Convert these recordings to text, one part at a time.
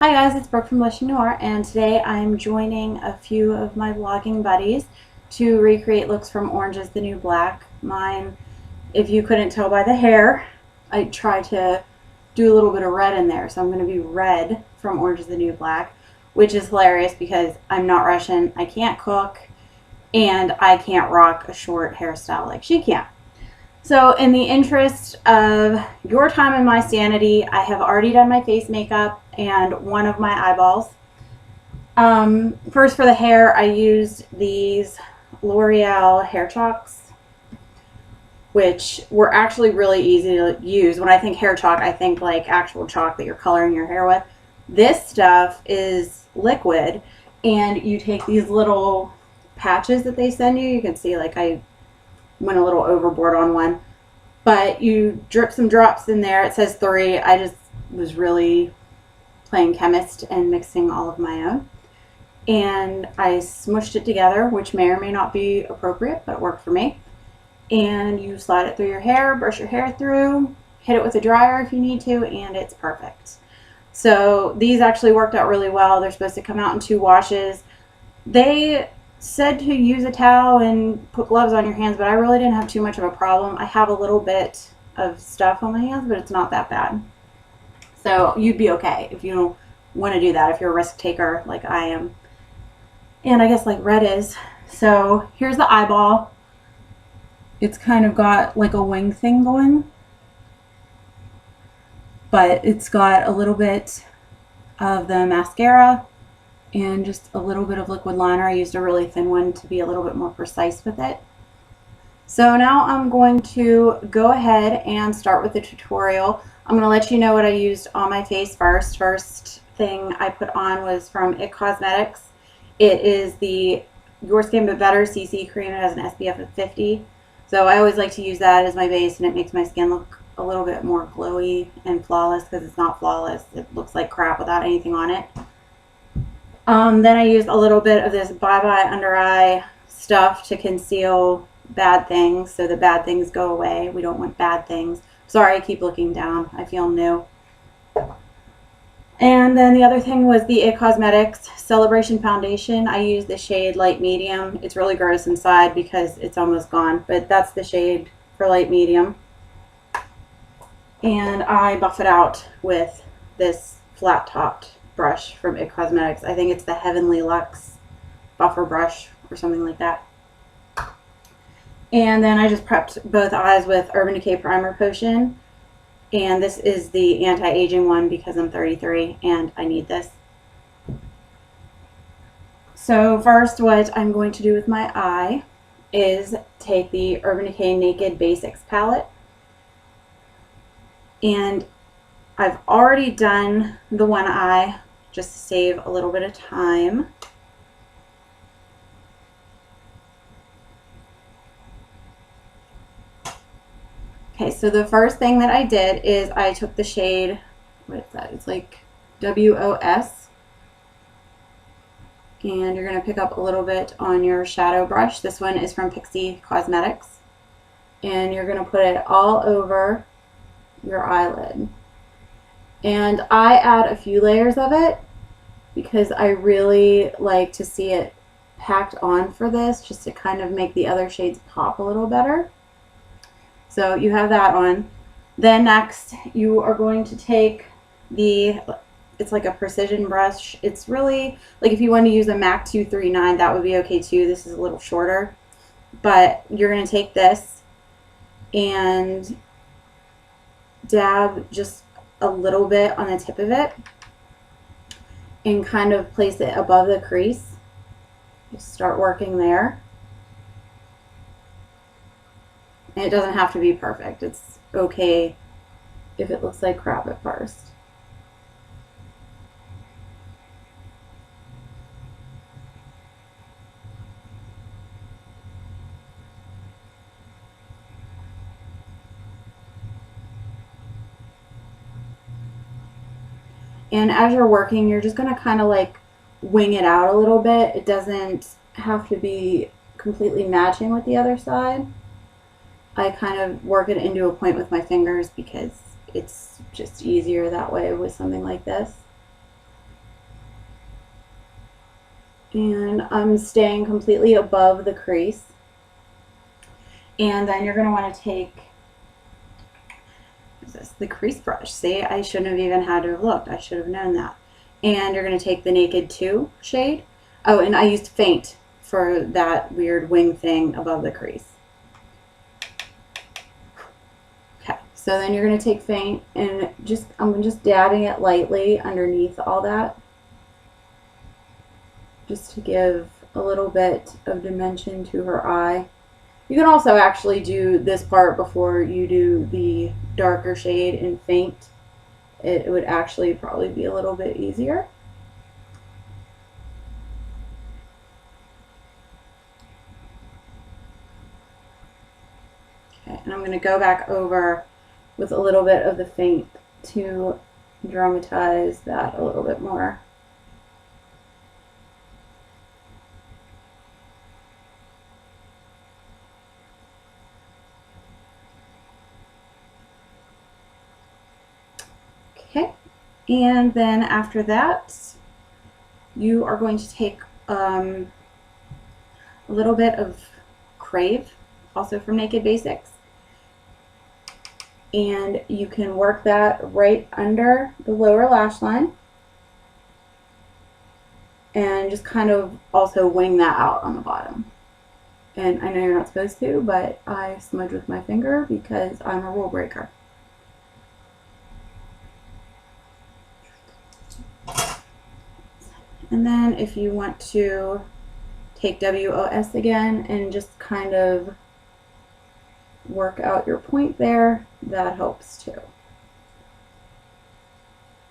Hi guys, it's Brooke from Blushing Noir, and today I'm joining a few of my vlogging buddies to recreate looks from Orange is the New Black. Mine, if you couldn't tell by the hair, I tried to do a little bit of red in there, so I'm going to be red from Orange is the New Black, which is hilarious because I'm not Russian, I can't cook, and I can't rock a short hairstyle like she can. So in the interest of your time and my sanity, I have already done my face makeup and one of my eyeballs. First for the hair, I used these L'Oreal hair chalks, which were actually really easy to use. When I think hair chalk, I think like actual chalk that you're coloring your hair with. This stuff is liquid, and you take these little patches that they send you. You can see like I went a little overboard on one, but you drip some drops in there. It says 3. I just was really playing chemist and mixing all of my own, and I smushed it together, which may or may not be appropriate, but it worked for me. And you slide it through your hair, brush your hair through, hit it with a dryer if you need to, and it's perfect. So these actually worked out really well. They're supposed to come out in 2 washes. They said to use a towel and put gloves on your hands, but I really didn't have too much of a problem. I have a little bit of stuff on my hands, but it's not that bad. So you'd be okay if you don't want to do that, if you're a risk taker like I am. And I guess like red is. So here's the eyeball. It's kind of got like a wing thing going, but it's got a little bit of the mascara and just a little bit of liquid liner. I used a really thin one to be a little bit more precise with it. So now I'm going to go ahead and start with the tutorial. I'm going to let you know what I used on my face first. First thing I put on was from IT Cosmetics. It is the Your Skin But Better CC cream. It has an SPF of 50. So I always like to use that as my base, and it makes my skin look a little bit more glowy and flawless, because it's not flawless. It looks like crap without anything on it. Then I used a little bit of this Bye Bye Under Eye stuff to conceal bad things, so the bad things go away. We don't want bad things. Sorry, I keep looking down. I feel new. And then the other thing was the IT Cosmetics Celebration Foundation. I used the shade Light Medium. It's really gross inside because it's almost gone, but that's the shade for Light Medium. And I buff it out with this flat-topped brush from IT Cosmetics. I think it's the Heavenly Luxe buffer brush or something like that. And then I just prepped both eyes with Urban Decay Primer Potion. And this is the anti-aging one because I'm 33 and I need this. So first, what I'm going to do with my eye is take the Urban Decay Naked Basics palette. And I've already done the one eye just to save a little bit of time. Okay, so the first thing that I did is I took the shade, what is that? It's like WOS. And you're going to pick up a little bit on your shadow brush. This one is from Pixie Cosmetics. And you're going to put it all over your eyelid. And I add a few layers of it because I really like to see it packed on for this, just to kind of make the other shades pop a little better. So you have that on. Then next you are going to take it's like a precision brush. It's really, like if you want to use a MAC 239, that would be okay too. This is a little shorter. But you're going to take this and dab just a little bit on the tip of it and kind of place it above the crease. Just start working there. And it doesn't have to be perfect. It's okay if it looks like crap at first. And as you're working, you're just going to kind of like wing it out a little bit. It doesn't have to be completely matching with the other side. I kind of work it into a point with my fingers because it's just easier that way with something like this. And I'm staying completely above the crease. And then you're going to want to take the crease brush. See, I shouldn't have even had to have looked. I should have known that. And you're going to take the Naked 2 shade. Oh, and I used Faint for that weird wing thing above the crease. Okay, so then you're going to take Faint, and I'm just dabbing it lightly underneath all that, just to give a little bit of dimension to her eye. You can also actually do this part before you do the darker shade in Faint. It would actually probably be a little bit easier. Okay, and I'm going to go back over with a little bit of the Faint to dramatize that a little bit more. Okay, and then after that, you are going to take a little bit of Crave, also from Naked Basics, and you can work that right under the lower lash line and just kind of also wing that out on the bottom. And I know you're not supposed to, but I smudge with my finger because I'm a rule breaker. And then if you want to take WOS again and just kind of work out your point there, that helps too.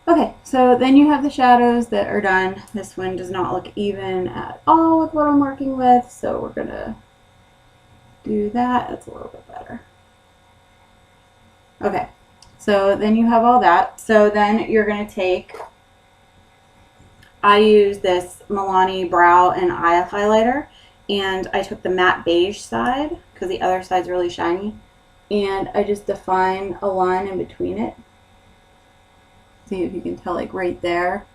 Okay, so then you have the shadows that are done. This one does not look even at all with what I'm working with, so we're gonna do that. That's a little bit better. Okay, so then you have all that. So then you're gonna take, I use this Milani brow and eye highlighter, and I took the matte beige side because the other side's really shiny, and I just define a line in between it. See if you can tell, like right there.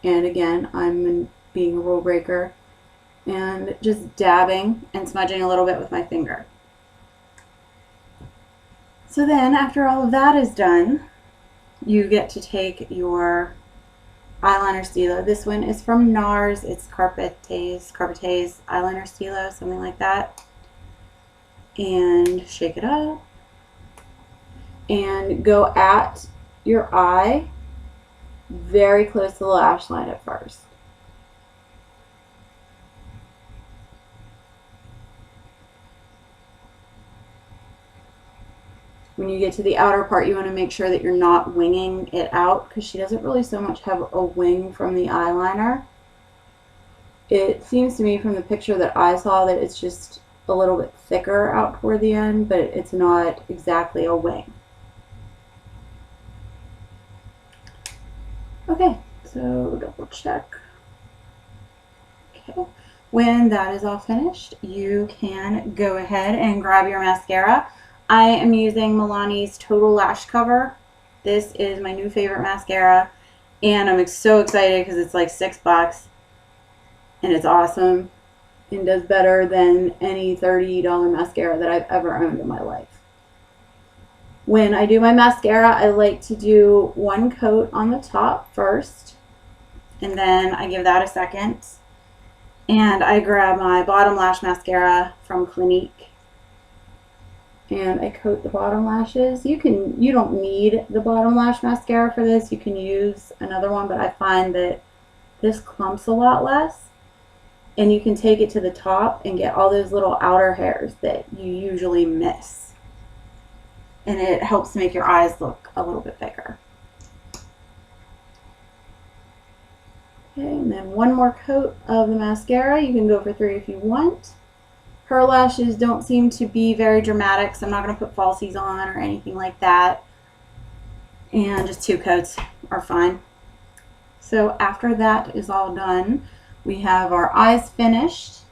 And again, I'm being a rule breaker and just dabbing and smudging a little bit with my finger. So then after all of that is done, you get to take your eyeliner stilo. This one is from NARS. It's Carpetes eyeliner stilo, something like that. And shake it up. And go at your eye very close to the lash line at first. When you get to the outer part, you want to make sure that you're not winging it out, because she doesn't really so much have a wing from the eyeliner. It seems to me from the picture that I saw that it's just a little bit thicker out toward the end, but it's not exactly a wing. Okay, so double check. Okay, when that is all finished, you can go ahead and grab your mascara. I am using Milani's Total Lash Cover. This is my new favorite mascara, and I'm so excited because it's like $6 and it's awesome and does better than any $30 mascara that I've ever owned in my life. When I do my mascara, I like to do one coat on the top first, and then I give that a second, and I grab my bottom lash mascara from Clinique, and I coat the bottom lashes. You don't need the bottom lash mascara for this. You can use another one, but I find that this clumps a lot less, and you can take it to the top and get all those little outer hairs that you usually miss. And it helps make your eyes look a little bit bigger. Okay, and then one more coat of the mascara. You can go for 3 if you want. Her lashes don't seem to be very dramatic, so I'm not going to put falsies on or anything like that. And just 2 coats are fine. So after that is all done, we have our eyes finished.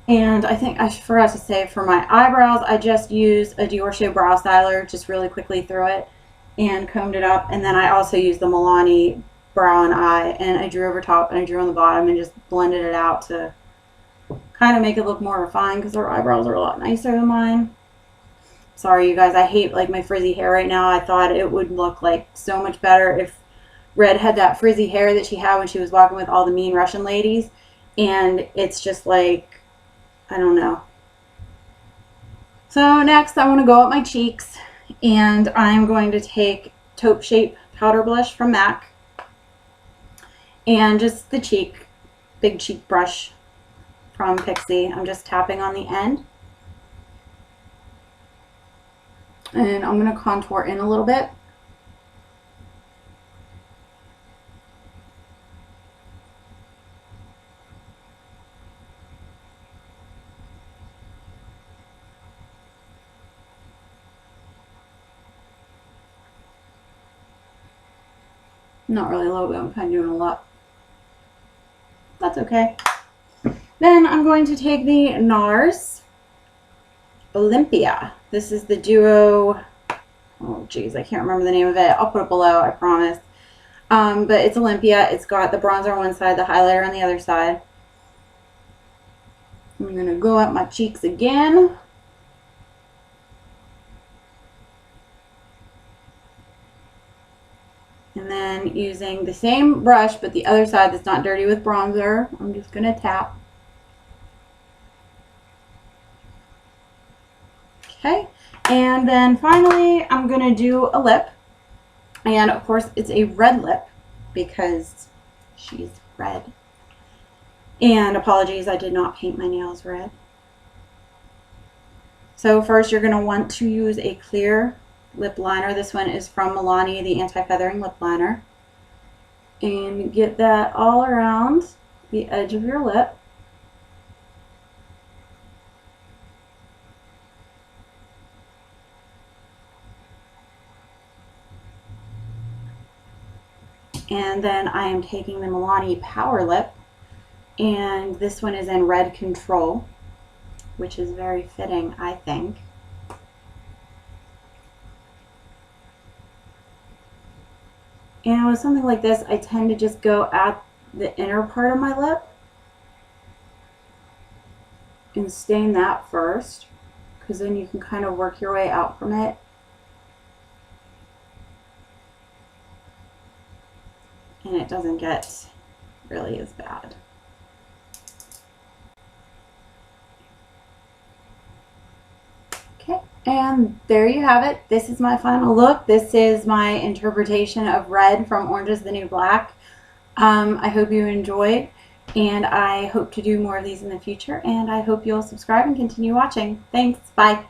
And I think I forgot to say, for my eyebrows, I just used a Dior brow styler, just really quickly through it and combed it up. And then I also used the Milani brow and eye, and I drew over top and I drew on the bottom and just blended it out to kind of make it look more refined because her eyebrows are a lot nicer than mine. Sorry, you guys, I hate like my frizzy hair right now. I thought it would look like so much better if Red had that frizzy hair that she had when she was walking with all the mean Russian ladies, and it's just like, I don't know. So next I want to go up my cheeks, and I'm going to take Taupe Shape Powder Blush from MAC and just the big cheek brush from Pixie. I'm just tapping on the end. And I'm going to contour in a little bit. Not really a little bit, I'm kind of doing a lot. That's okay. Then I'm going to take the NARS Olympia. This is the duo, oh geez, I can't remember the name of it. I'll put it below, I promise. But it's Olympia. It's got the bronzer on one side, the highlighter on the other side. I'm going to go up my cheeks again. And then using the same brush, but the other side that's not dirty with bronzer, I'm just going to tap. Okay, and then finally I'm going to do a lip, and of course it's a red lip because she's red. And apologies, I did not paint my nails red. So first you're going to want to use a clear lip liner. This one is from Milani, the anti-feathering lip liner. And get that all around the edge of your lip. And then I am taking the Milani Power Lip, and this one is in Red Control, which is very fitting, I think. And with something like this, I tend to just go at the inner part of my lip and stain that first, because then you can kind of work your way out from it. And it doesn't get really as bad. Okay, and there you have it. This is my final look. This is my interpretation of Red from Orange is the New Black. I hope you enjoyed, and I hope to do more of these in the future, and I hope you'll subscribe and continue watching. Thanks, bye.